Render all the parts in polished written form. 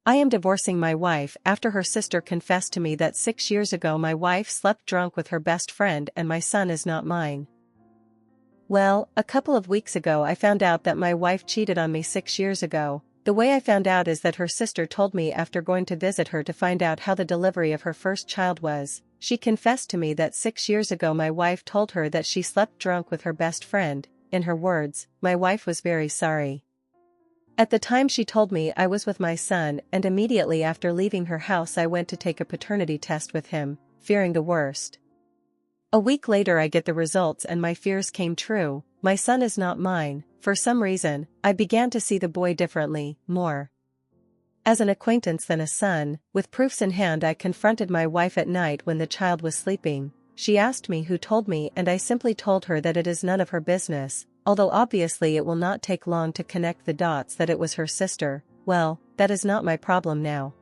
I am divorcing my wife after her sister confessed to me that 6 years ago my wife slept drunk with her best friend and my son is not mine. Well, a couple of weeks ago I found out that my wife cheated on me 6 years ago. The way I found out is that her sister told me after going to visit her to find out how the delivery of her first child was. She confessed to me that 6 years ago my wife told her that she slept drunk with her best friend. In her words, my wife was very sorry. At the time she told me I was with my son, and immediately after leaving her house I went to take a paternity test with him, fearing the worst. A week later I get the results and my fears came true. My son is not mine. For some reason, I began to see the boy differently, more as an acquaintance than a son. With proofs in hand I confronted my wife at night when the child was sleeping. She asked me who told me and I simply told her that it is none of her business, although obviously it will not take long to connect the dots that it was her sister. Well, that is not my problem now.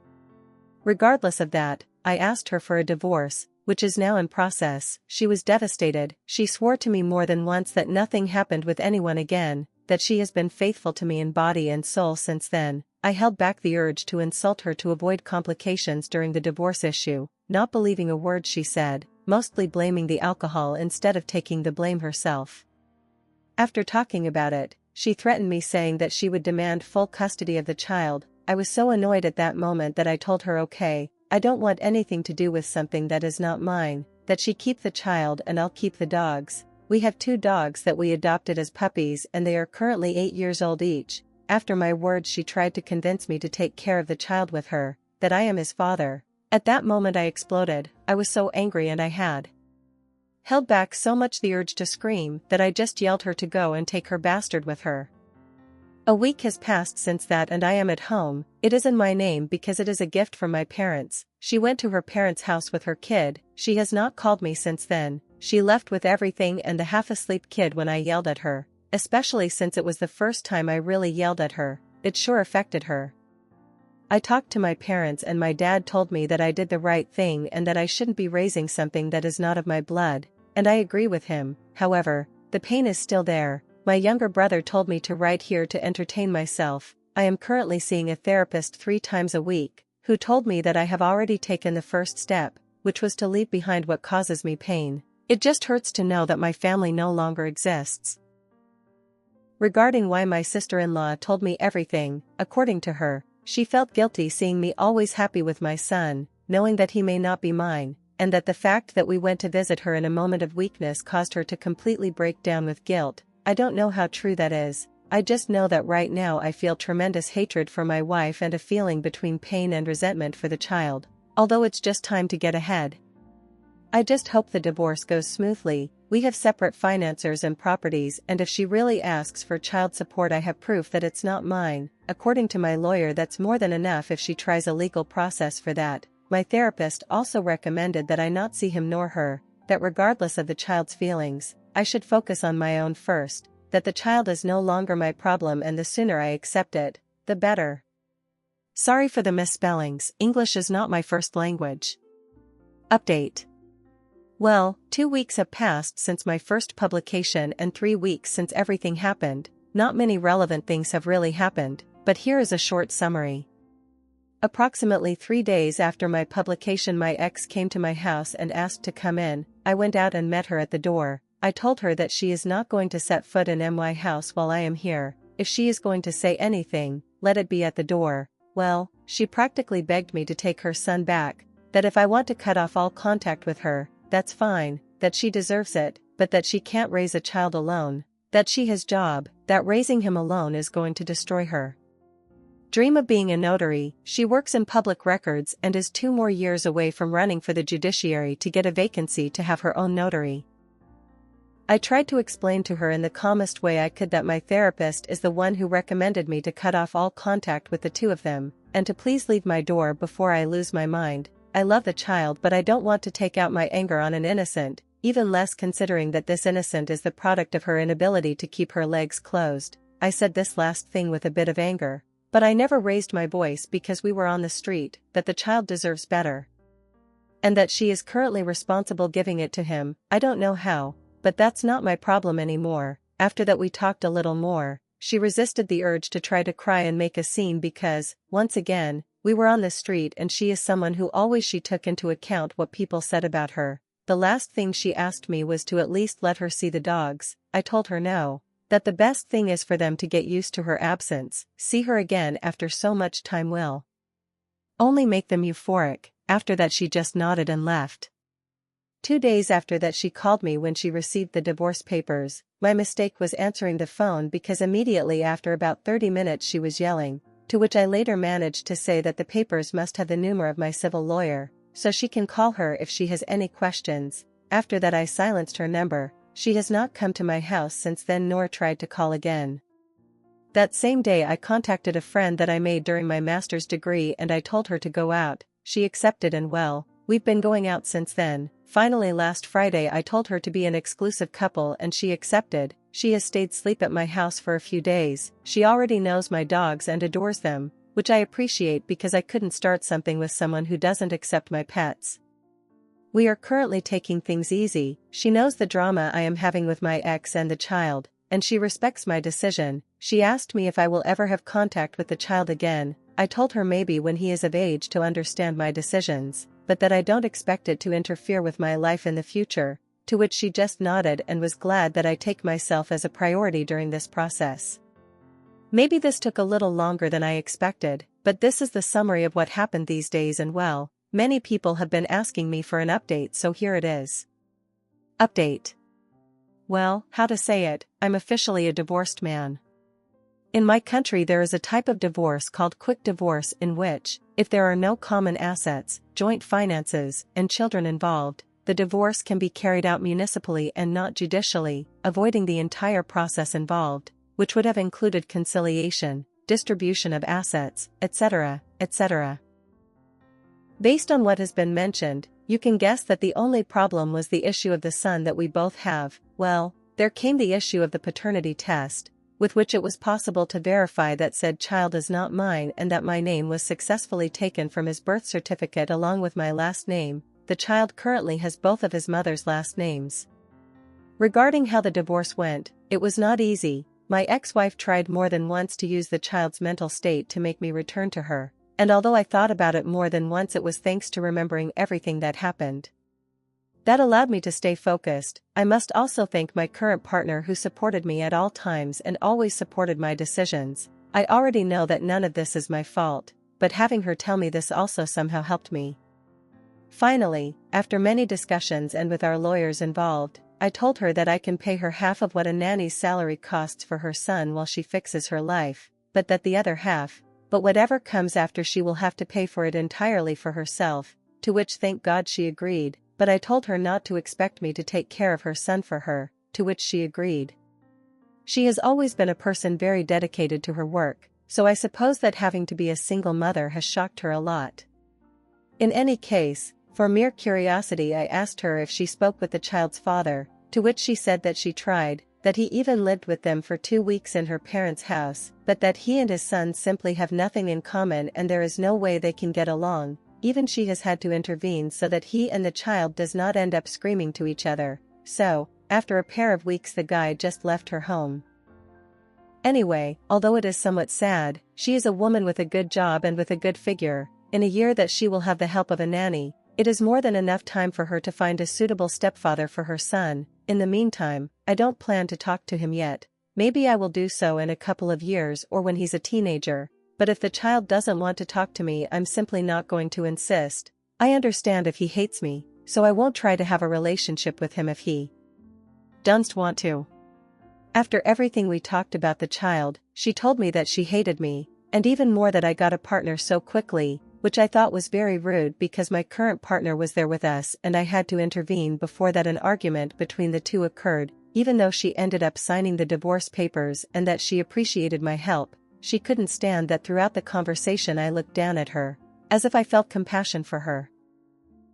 Regardless of that, I asked her for a divorce, which is now in process. She was devastated. She swore to me more than once that nothing happened with anyone again, that she has been faithful to me in body and soul since then. I held back the urge to insult her to avoid complications during the divorce issue, not believing a word she said, mostly blaming the alcohol instead of taking the blame herself. After talking about it, she threatened me saying that she would demand full custody of the child. I was so annoyed at that moment that I told her okay, I don't want anything to do with something that is not mine, that she keep the child and I'll keep the dogs. We have 2 dogs that we adopted as puppies and they are currently 8 years old each. After my words she tried to convince me to take care of the child with her, that I am his father. At that moment I exploded. I was so angry and I had held back so much the urge to scream that I just yelled her to go and take her bastard with her. A week has passed since that and I am at home. It is in my name because it is a gift from my parents. She went to her parents' house with her kid. She has not called me since then. She left with everything and the half-asleep kid when I yelled at her, especially since it was the first time I really yelled at her. It sure affected her. I talked to my parents and my dad told me that I did the right thing and that I shouldn't be raising something that is not of my blood, and I agree with him. However, the pain is still there. My younger brother told me to write here to entertain myself. I am currently seeing a therapist 3 times a week, who told me that I have already taken the first step, which was to leave behind what causes me pain. It just hurts to know that my family no longer exists. Regarding why my sister-in-law told me everything, according to her, she felt guilty seeing me always happy with my son, knowing that he may not be mine, and that the fact that we went to visit her in a moment of weakness caused her to completely break down with guilt. I don't know how true that is. I just know that right now I feel tremendous hatred for my wife and a feeling between pain and resentment for the child, although it's just time to get ahead. I just hope the divorce goes smoothly. We have separate financiers and properties, and if she really asks for child support I have proof that it's not mine. According to my lawyer that's more than enough if she tries a legal process for that. My therapist also recommended that I not see him nor her, that regardless of the child's feelings, I should focus on my own first, that the child is no longer my problem and the sooner I accept it, the better. Sorry for the misspellings, English is not my first language. Update. Well, 2 weeks have passed since my first publication and 3 weeks since everything happened. Not many relevant things have really happened, but here is a short summary. Approximately 3 days after my publication my ex came to my house and asked to come in. I went out and met her at the door. I told her that she is not going to set foot in my house while I am here. If she is going to say anything, let it be at the door. Well, she practically begged me to take her son back, that if I want to cut off all contact with her, that's fine, that she deserves it, but that she can't raise a child alone, that she has job, that raising him alone is going to destroy her dream of being a notary. She works in public records and is 2 more years away from running for the judiciary to get a vacancy to have her own notary. I tried to explain to her in the calmest way I could that my therapist is the one who recommended me to cut off all contact with the 2 of them, and to please leave my door before I lose my mind. I love the child but I don't want to take out my anger on an innocent, even less considering that this innocent is the product of her inability to keep her legs closed. I said this last thing with a bit of anger. But I never raised my voice because we were on the street, that the child deserves better. And that she is currently responsible giving it to him. I don't know how, but that's not my problem anymore. After that we talked a little more. She resisted the urge to try to cry and make a scene because, once again, We were on the street and she is someone who always she took into account what people said about her. The last thing she asked me was to at least let her see the dogs. I told her no. That the best thing is for them to get used to her absence, see her again after so much time will only make them euphoric. After that she just nodded and left. 2 days after that she called me when she received the divorce papers. My mistake was answering the phone because immediately after about 30 minutes she was yelling, to which I later managed to say that the papers must have the number of my civil lawyer, so she can call her if she has any questions. After that I silenced her number. She has not come to my house since then nor tried to call again. That same day I contacted a friend that I made during my master's degree and I told her to go out. She accepted and well, we've been going out since then. Finally last Friday I told her to be an exclusive couple and she accepted. She has stayed asleep at my house for a few days. She already knows my dogs and adores them, which I appreciate because I couldn't start something with someone who doesn't accept my pets. We are currently taking things easy. She knows the drama I am having with my ex and the child, and she respects my decision. She asked me if I will ever have contact with the child again. I told her maybe when he is of age to understand my decisions, but that I don't expect it to interfere with my life in the future, to which she just nodded and was glad that I take myself as a priority during this process. Maybe this took a little longer than I expected, but this is the summary of what happened these days and well, many people have been asking me for an update so here it is. Update. Well, how to say it, I'm officially a divorced man. In my country there is a type of divorce called quick divorce in which, if there are no common assets, joint finances, and children involved, the divorce can be carried out municipally and not judicially, avoiding the entire process involved, which would have included conciliation, distribution of assets, etc., etc. Based on what has been mentioned, you can guess that the only problem was the issue of the son that we both have. Well, there came the issue of the paternity test, with which it was possible to verify that said child is not mine and that my name was successfully taken from his birth certificate along with my last name. The child currently has both of his mother's last names. Regarding how the divorce went, it was not easy. My ex-wife tried more than once to use the child's mental state to make me return to her, and although I thought about it more than once it was thanks to remembering everything that happened. That allowed me to stay focused. I must also thank my current partner who supported me at all times and always supported my decisions. I already know that none of this is my fault, but having her tell me this also somehow helped me. Finally, after many discussions and with our lawyers involved, I told her that I can pay her half of what a nanny's salary costs for her son while she fixes her life, but that the other half, but whatever comes after she will have to pay for it entirely for herself, to which thank God she agreed. But I told her not to expect me to take care of her son for her, to which she agreed. She has always been a person very dedicated to her work, so I suppose that having to be a single mother has shocked her a lot. In any case, for mere curiosity I asked her if she spoke with the child's father, to which she said that she tried, that he even lived with them for 2 weeks in her parents' house, but that he and his son simply have nothing in common and there is no way they can get along. Even she has had to intervene so that he and the child does not end up screaming to each other, so, after a pair of weeks the guy just left her home. Anyway, although it is somewhat sad, she is a woman with a good job and with a good figure. In a year that she will have the help of a nanny, it is more than enough time for her to find a suitable stepfather for her son. In the meantime, I don't plan to talk to him yet. Maybe I will do so in a couple of years or when he's a teenager. But if the child doesn't want to talk to me I'm simply not going to insist. I understand if he hates me, so I won't try to have a relationship with him if he doesn't want to. After everything we talked about the child, she told me that she hated me, and even more that I got a partner so quickly, which I thought was very rude because my current partner was there with us and I had to intervene before that an argument between the two occurred, even though she ended up signing the divorce papers and that she appreciated my help. She couldn't stand that throughout the conversation I looked down at her, as if I felt compassion for her.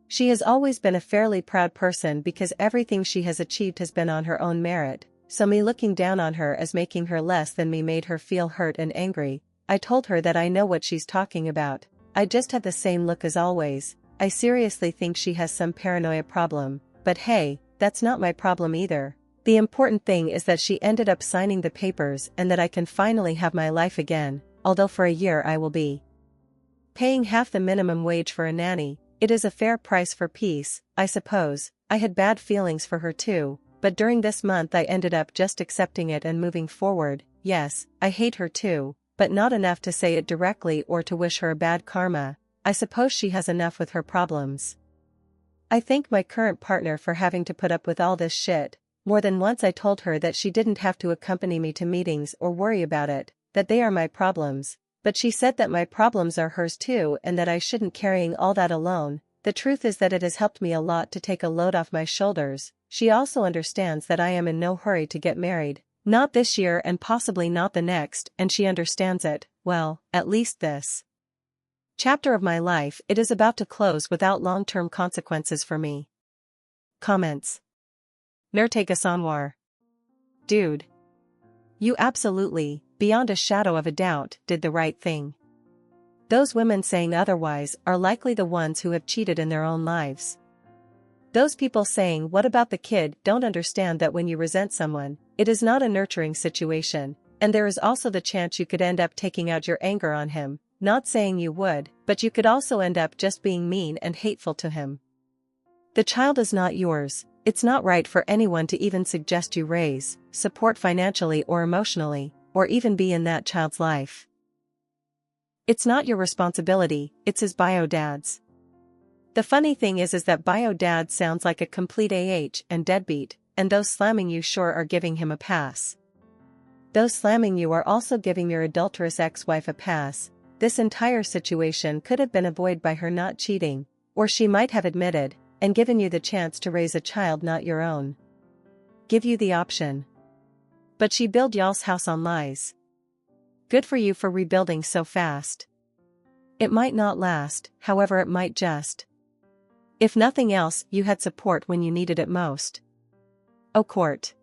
She has always been a fairly proud person because everything she has achieved has been on her own merit, so me looking down on her as making her less than me made her feel hurt and angry. I told her that I know what she's talking about. I just had the same look as always. I seriously think she has some paranoia problem, but hey, that's not my problem either. The important thing is that she ended up signing the papers and that I can finally have my life again, although for a year I will be Paying half the minimum wage for a nanny, it is a fair price for peace, I suppose. I had bad feelings for her too, but during this month I ended up just accepting it and moving forward. Yes, I hate her too, but not enough to say it directly or to wish her a bad karma. I suppose she has enough with her problems. I thank my current partner for having to put up with all this shit. More than once I told her that she didn't have to accompany me to meetings or worry about it, that they are my problems, but she said that my problems are hers too and that I shouldn't carrying all that alone. The truth is that it has helped me a lot to take a load off my shoulders. She also understands that I am in no hurry to get married, not this year and possibly not the next, and she understands it, well, at least this chapter of my life, it is about to close without long-term consequences for me. Comments. Nurtegasanwar. Dude. You absolutely, beyond a shadow of a doubt, did the right thing. Those women saying otherwise are likely the ones who have cheated in their own lives. Those people saying what about the kid don't understand that when you resent someone, it is not a nurturing situation, and there is also the chance you could end up taking out your anger on him, not saying you would, but you could also end up just being mean and hateful to him. The child is not yours. It's not right for anyone to even suggest you raise, support financially or emotionally, or even be in that child's life. It's not your responsibility, it's his bio dad's. The funny thing is that bio dad sounds like a complete and deadbeat, and those slamming you sure are giving him a pass. Those slamming you are also giving your adulterous ex-wife a pass. This entire situation could have been avoided by her not cheating, or she might have admitted, and given you the chance to raise a child not your own. Give you the option. But she built y'all's house on lies. Good for you for rebuilding so fast. It might not last, however it might just. If nothing else, you had support when you needed it most. Oh court.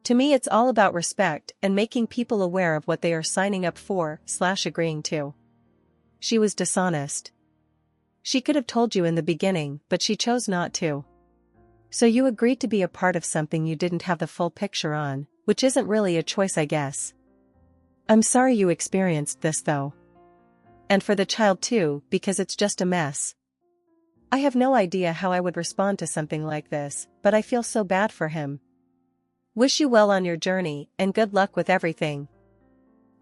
To me it's all about respect and making people aware of what they are signing up for/agreeing to. She was dishonest. She could have told you in the beginning, but she chose not to. So you agreed to be a part of something you didn't have the full picture on, which isn't really a choice, I guess. I'm sorry you experienced this though. And for the child too, because it's just a mess. I have no idea how I would respond to something like this, but I feel so bad for him. Wish you well on your journey, and good luck with everything.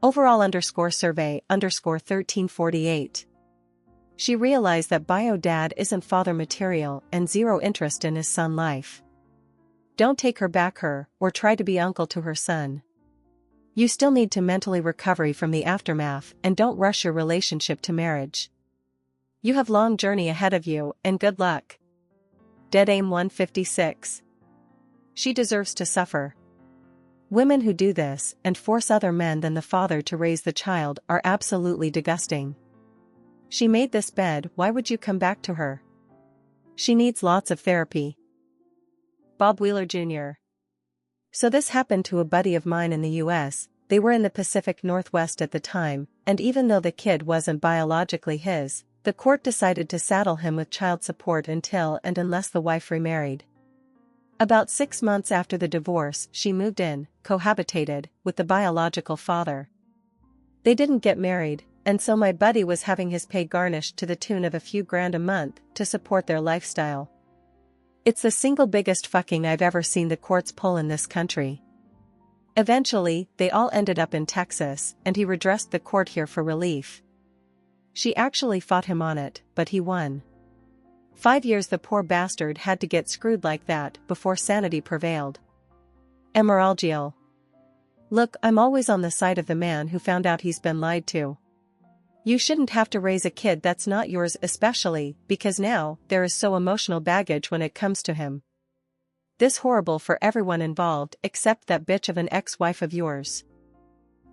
Overall_survey_1348. She realized that bio dad isn't father material and zero interest in his son life. Don't take her back or try to be uncle to her son. You still need to mentally recover from the aftermath and don't rush your relationship to marriage. You have long journey ahead of you and good luck. Dead Aim 156. She deserves to suffer. Women who do this and force other men than the father to raise the child are absolutely disgusting. She made this bed, why would you come back to her? She needs lots of therapy. Bob Wheeler Jr. So this happened to a buddy of mine in the US. They were in the Pacific Northwest at the time, and even though the kid wasn't biologically his, the court decided to saddle him with child support until and unless the wife remarried. About 6 months after the divorce, she moved in, cohabitated, with the biological father. They didn't get married, and so my buddy was having his pay garnished to the tune of a few grand a month to support their lifestyle. It's the single biggest fucking I've ever seen the courts pull in this country. Eventually, they all ended up in Texas, and he redressed the court here for relief. She actually fought him on it, but he won. 5 years the poor bastard had to get screwed like that before sanity prevailed. Emeralgial. Look, I'm always on the side of the man who found out he's been lied to. You shouldn't have to raise a kid that's not yours, especially because now there is so emotional baggage when it comes to him. This horrible for everyone involved except that bitch of an ex-wife of yours.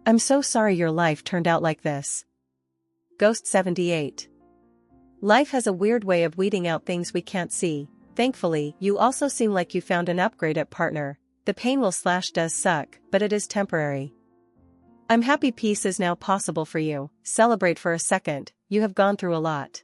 I'm so sorry your life turned out like this. Ghost 78. Life has a weird way of weeding out things we can't see. Thankfully, you also seem like you found an upgrade at partner. The pain will/does suck, but it is temporary. I'm happy peace is now possible for you. Celebrate for a second, you have gone through a lot.